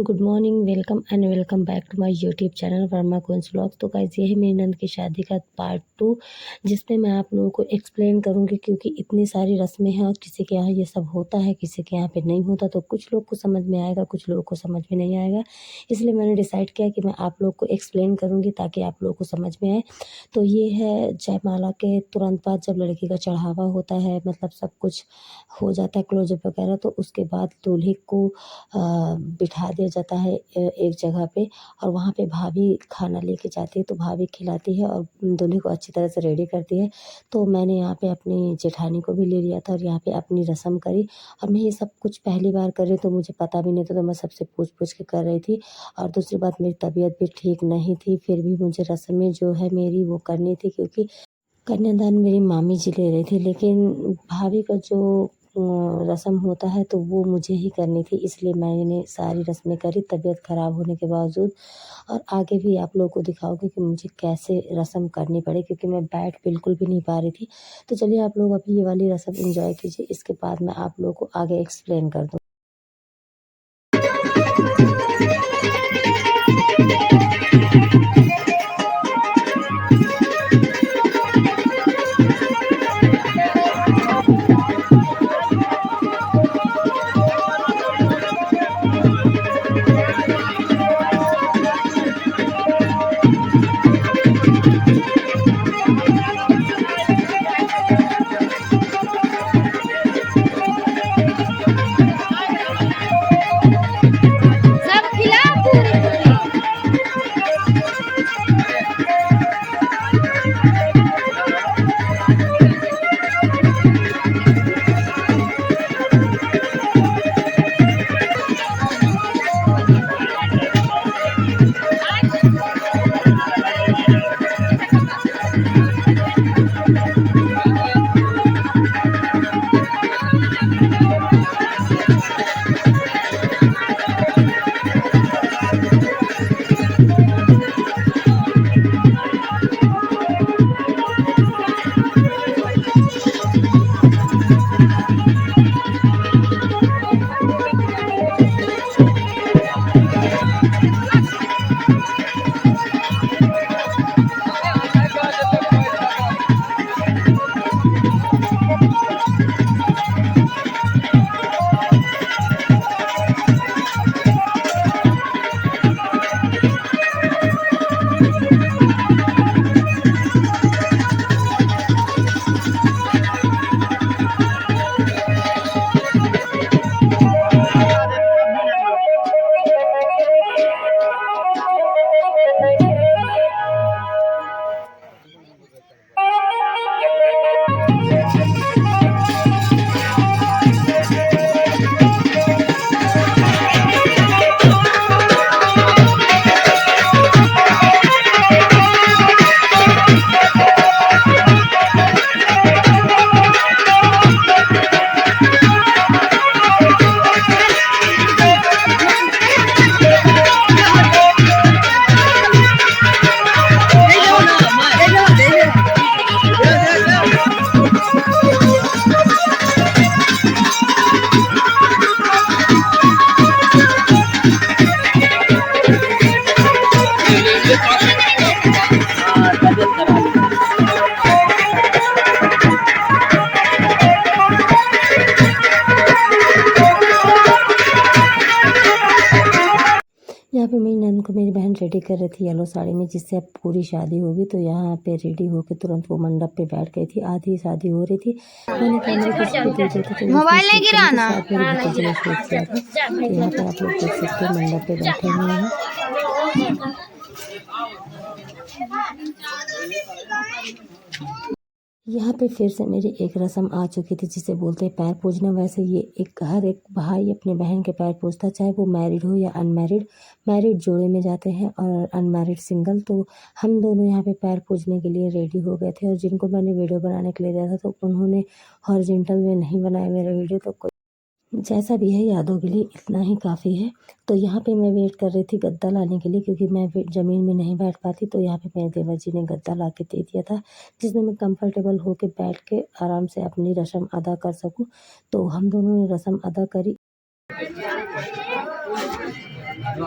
Good morning, welcome back to my YouTube channel Verma queens vlogs. तो guys ये है मेरी नंद की शादी का पार्ट 2, जिसमें मैं आप लोगों को एक्सप्लेन करूंगी क्योंकि इतनी सारी रस्में हैं और किसी के यहाँ ये सब होता है, किसी के यहाँ पे नहीं होता। तो कुछ लोग को समझ में आएगा, कुछ लोगों को समझ में नहीं आएगा। इसलिए मैंने डिसाइड किया कि मैं आप लोग को एक्सप्लेन करूँगी ताकि आप लोगों को समझ में आए। तो ये है जयमाला के तुरंत बाद जब लड़की का चढ़ावा होता है, मतलब सब कुछ हो जाता है क्लोजअप वगैरह, तो उसके बाद दूल्हे को बिठा दिया जाता है एक जगह पे, और वहाँ पे भाभी खाना लेके जाती है। तो भाभी खिलाती है और दूल्हे को अच्छी तरह से रेडी करती है। तो मैंने यहाँ पे अपनी जेठानी को भी ले लिया था और यहाँ पे अपनी रस्म करी। और मैं ये सब कुछ पहली बार कर रही हूँ तो मुझे पता भी नहीं था, तो मैं सबसे पूछ पूछ के कर रही थी। और दूसरी बात, मेरी तबीयत भी ठीक नहीं थी, फिर भी मुझे रस्में जो है मेरी वो करनी थी, क्योंकि कन्यादान मेरी मामी जी ले रही थी, लेकिन भाभी का जो रस्म होता है तो वो मुझे ही करनी थी। इसलिए मैंने सारी रस्में करी तबीयत ख़राब होने के बावजूद। और आगे भी आप लोगों को दिखाऊंगी कि मुझे कैसे रस्म करनी पड़ी, क्योंकि मैं बैठ बिल्कुल भी नहीं पा रही थी। तो चलिए आप लोग अभी ये वाली रस्म एंजॉय कीजिए, इसके बाद मैं आप लोगों को आगे एक्सप्लेन कर दूँ। यहाँ पे मेरी नंद को मेरी बहन रेडी कर रही थी येलो साड़ी में, जिससे अब पूरी शादी होगी। तो यहाँ पे रेडी होके तुरंत वो मंडप पे बैठ गई थी। आधी शादी हो रही थी, मैंने कैमरे किसी को दे दिया था, तो मोबाइल नहीं गिराना, मेरे भतीजे ने शूट किया था। तो यहाँ पे आप लोग देख सकते हैं मंडप पे बैठे हुए हैं। यहाँ पे फिर से मेरी एक रस्म आ चुकी थी जिसे बोलते हैं पैर पूजना। वैसे ये हर एक भाई अपने बहन के पैर पूजता, चाहे वो मैरिड हो या अनमैरिड। मैरिड जोड़े में जाते हैं और अनमैरिड सिंगल। तो हम दोनों यहाँ पे पैर पूजने के लिए रेडी हो गए थे, और जिनको मैंने वीडियो बनाने के लिए दिया था तो उन्होंने हॉरिजॉन्टल में नहीं बनाया मेरा वीडियो। तो जैसा भी है, यादों के लिए इतना ही काफ़ी है। तो यहाँ पे मैं वेट कर रही थी गद्दा लाने के लिए, क्योंकि मैं ज़मीन में नहीं बैठ पाती। तो यहाँ पे मेरे देवर जी ने गद्दा ला के दे दिया था, जिसमें मैं कंफर्टेबल होके बैठ के आराम से अपनी रस्म अदा कर सकूँ। तो हम दोनों ने रस्म अदा करी। ओ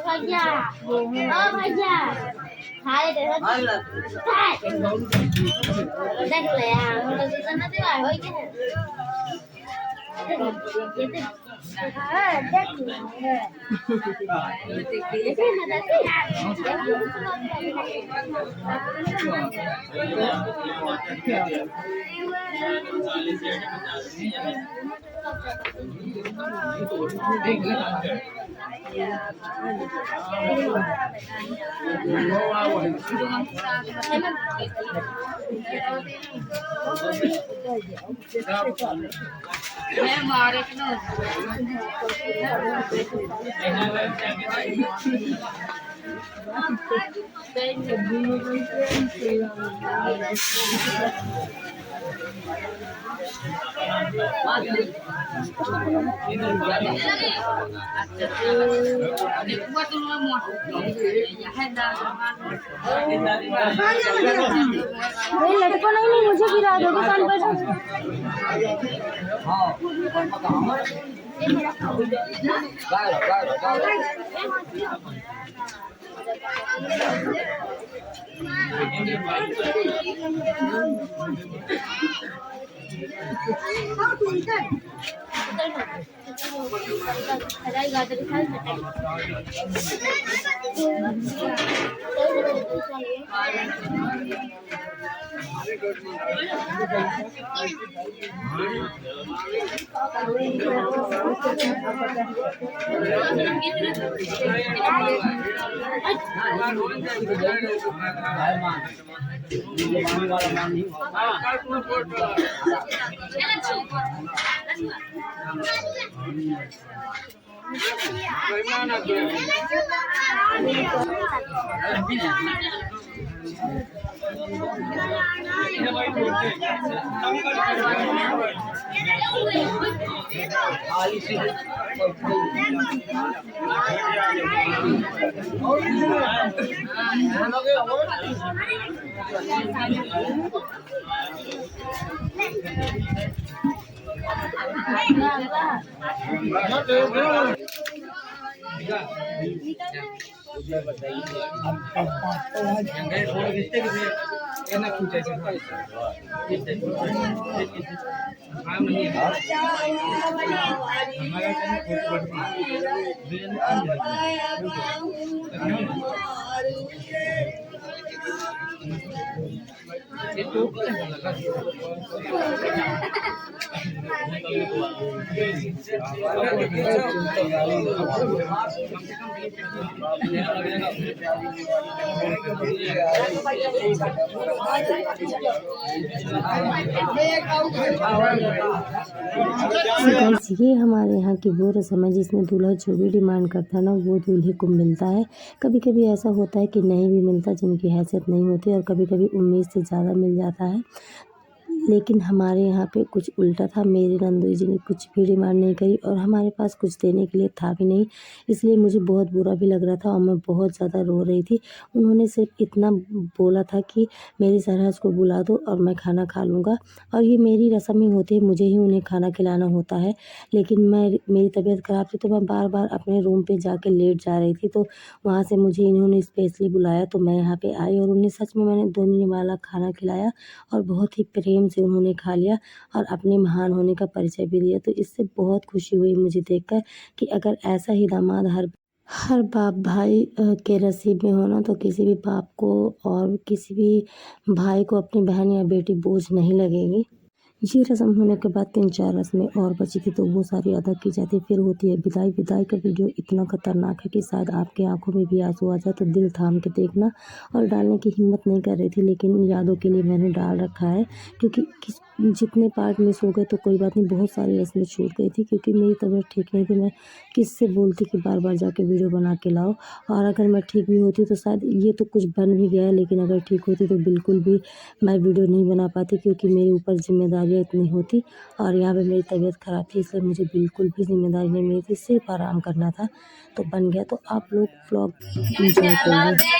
भैया, खाए दे देख ले यार, हम लोग तो ना दे होई के ये देख हां देख ये ना लटको नहीं मुझे गिरा दो दुकान ये हमारे यहाँ की वो रस्म है जिसमें दूल्हा जो भी डिमांड करता है ना वो दूल्हे को मिलता है। कभी कभी ऐसा होता है कि नहीं भी मिलता, जिनकी हैसियत नहीं होती, और कभी कभी उम्मीद से ज़्यादा मिल जाता है। लेकिन हमारे यहाँ पे कुछ उल्टा था। मेरे नंदोई जी ने कुछ भी डिमांड नहीं करी और हमारे पास कुछ देने के लिए था भी नहीं, इसलिए मुझे बहुत बुरा भी लग रहा था और मैं बहुत ज़्यादा रो रही थी। उन्होंने सिर्फ इतना बोला था कि मेरी सरहज को बुला दो और मैं खाना खा लूँगा, और ये मेरी रस्म ही होती है, मुझे ही उन्हें खाना खिलाना होता है। लेकिन मेरी तबीयत ख़राब थी तो मैं बार बार अपने रूम पर जाके लेट जा रही थी, तो वहाँ से मुझे इन्होंने स्पेशली बुलाया तो मैं यहाँ पर आई, और उन्हें सच में मैंने 2 दिन वाला खाना खिलाया और बहुत ही प्रेम से उन्होंने खा लिया और अपने महान होने का परिचय भी दिया। तो इससे बहुत खुशी हुई मुझे देखकर कि अगर ऐसा ही दामाद हर बाप भाई के नसीब में होना, तो किसी भी बाप को और किसी भी भाई को अपनी बहन या बेटी बोझ नहीं लगेगी। ये रस्म होने के बाद 3-4 रस्में और बची थी, तो वो सारी अदा की जाती है। फिर होती है विदाई। विदाई का वीडियो इतना खतरनाक है कि शायद आपकी आंखों में भी आंसू आ जाए, तो दिल थाम के देखना। और डालने की हिम्मत नहीं कर रही थी, लेकिन यादों के लिए मैंने डाल रखा है, क्योंकि जितने पार्ट मिस हो गए तो कोई बात नहीं, बहुत सारी रस्में छूट गई थी, क्योंकि मेरी तबीयत ठीक नहीं थी। मैं किससे बोलती कि बार बार जाके वीडियो बना के लाओ। और अगर मैं ठीक भी होती तो शायद ये तो कुछ बन भी गया है, लेकिन अगर ठीक होती तो बिल्कुल भी मैं वीडियो नहीं बना पाती, क्योंकि मेरे ऊपर जिम्मेदारियाँ इतनी होती। और यहाँ पे मेरी तबीयत ख़राब थी, इसलिए मुझे बिल्कुल भी जिम्मेदारी नहीं मिली थी, सिर्फ आराम करना था, तो बन गया। तो आप लोग व्लॉग एंजॉय करिए।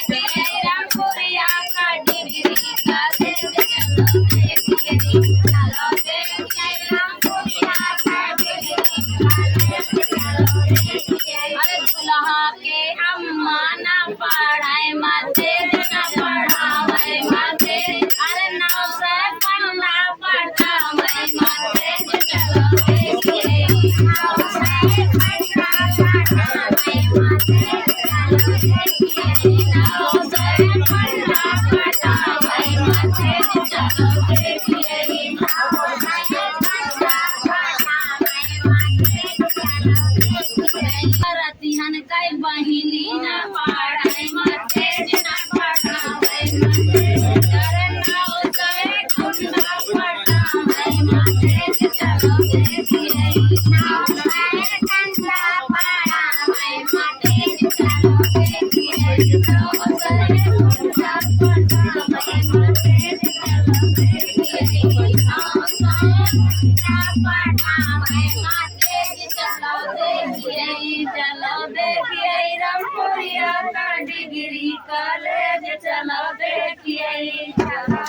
डिग्री कॉलेज चलो देखिए, चलो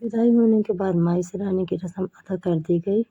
विदाई होने के बाद माई सिराने की रस्म अदा कर दी गई।